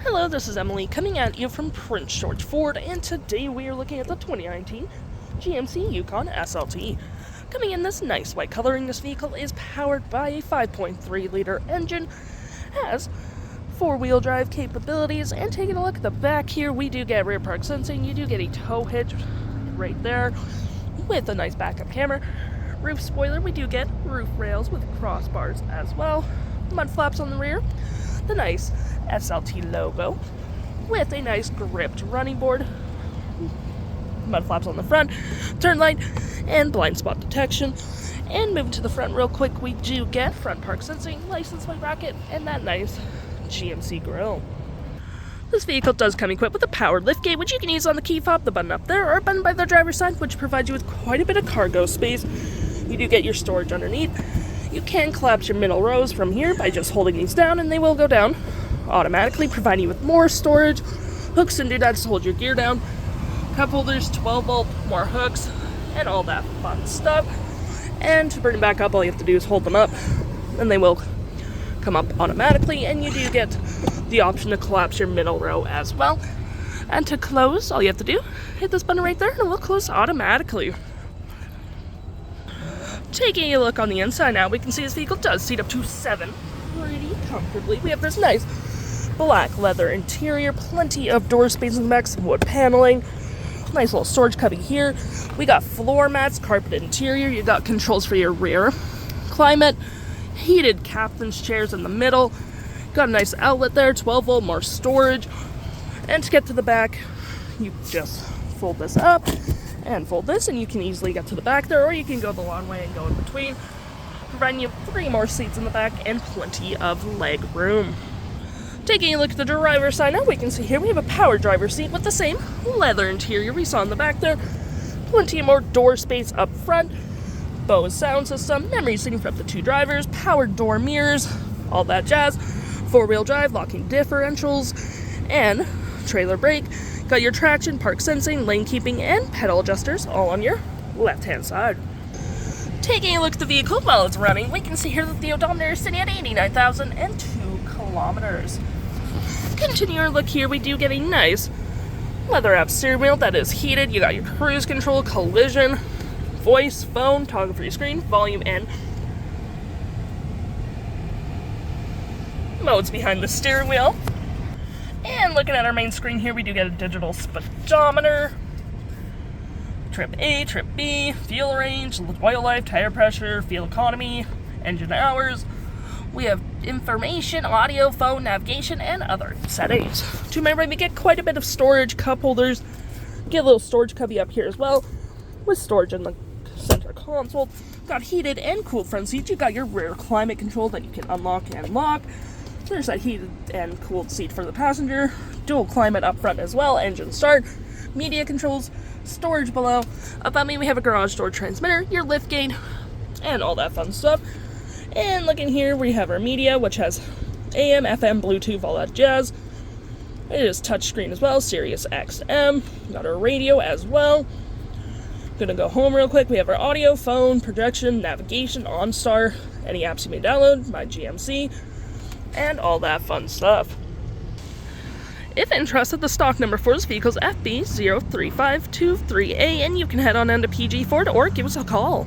Hello, this is Emily coming at you from Prince George Ford, and today we are looking at the 2019 GMC Yukon SLT. Coming in this nice white coloring, this vehicle is powered by a 5.3-liter engine, has four-wheel drive capabilities, and taking a look at the back here, we do get rear park sensing. You do get a tow hitch right there with a nice backup camera. Roof spoiler, we do get roof rails with crossbars as well. Mud flaps on the rear. The nice SLT logo with a nice gripped running board, mud flaps on the front, turn light, and blind spot detection. And moving to the front real quick, we do get front park sensing, license plate bracket, and that nice GMC grille. This vehicle does come equipped with a powered liftgate, which you can use on the key fob, the button up there, or a button by the driver's side, which provides you with quite a bit of cargo space. You do get your storage underneath. You can collapse your middle rows from here by just holding these down, and they will go down automatically, providing you with more storage, hooks and doodads to hold your gear down, cup holders, 12-volt, more hooks, and all that fun stuff. And to bring them back up, all you have to do is hold them up, and they will come up automatically, and you do get the option to collapse your middle row as well. And to close, all you have to do, hit this button right there, and it will close automatically. Taking a look on the inside now, we can see this vehicle does seat up to 7 pretty comfortably. We have this nice black leather interior, plenty of door space in the back, some wood paneling, nice little storage cubby here. We got floor mats, carpeted interior, you got controls for your rear, climate, heated captain's chairs in the middle, got a nice outlet there, 12-volt, more storage. And to get to the back, you just fold this up and fold this, and you can easily get to the back there, or you can go the long way and go in between, providing you 3 more seats in the back and plenty of leg room. Taking a look at the driver's side now, we can see here we have a power driver's seat with the same leather interior we saw in the back there, plenty more door space up front, Bose sound system, memory seating for up to 2 drivers, powered door mirrors, all that jazz, 4-wheel drive, locking differentials, and trailer brake. Got your traction, park sensing, lane keeping, and pedal adjusters all on your left-hand side. Taking a look at the vehicle while it's running, we can see here that the odometer is sitting at 89,002 kilometers. Continue our look here, we do get a nice leather-wrapped steering wheel that is heated. You got your cruise control, collision, voice, phone, toggle for your screen, volume, and modes behind the steering wheel. And looking at our main screen here, we do get a digital speedometer, trip A, trip B, fuel range, oil life, tire pressure, fuel economy, engine hours. We have information, audio, phone, navigation, and other settings. To my right, we get quite a bit of storage, cup holders, get a little storage cubby up here as well, with storage in the center console. Got heated and cooled front seats. You got your rear climate control that you can unlock and lock. There's that heated and cooled seat for the passenger, dual climate up front as well, engine start, media controls, storage below. Above me we have a garage door transmitter, your liftgate, and all that fun stuff. And looking here we have our media, which has AM, FM, Bluetooth, all that jazz. It is touchscreen as well, SiriusXM, got our radio as well. Gonna go home real quick. We have our audio, phone, projection, navigation, OnStar, any apps you may download, my GMC, and all that fun stuff. If interested, the stock number for this vehicle is FB03523A, and you can head on down to PG Ford or give us a call.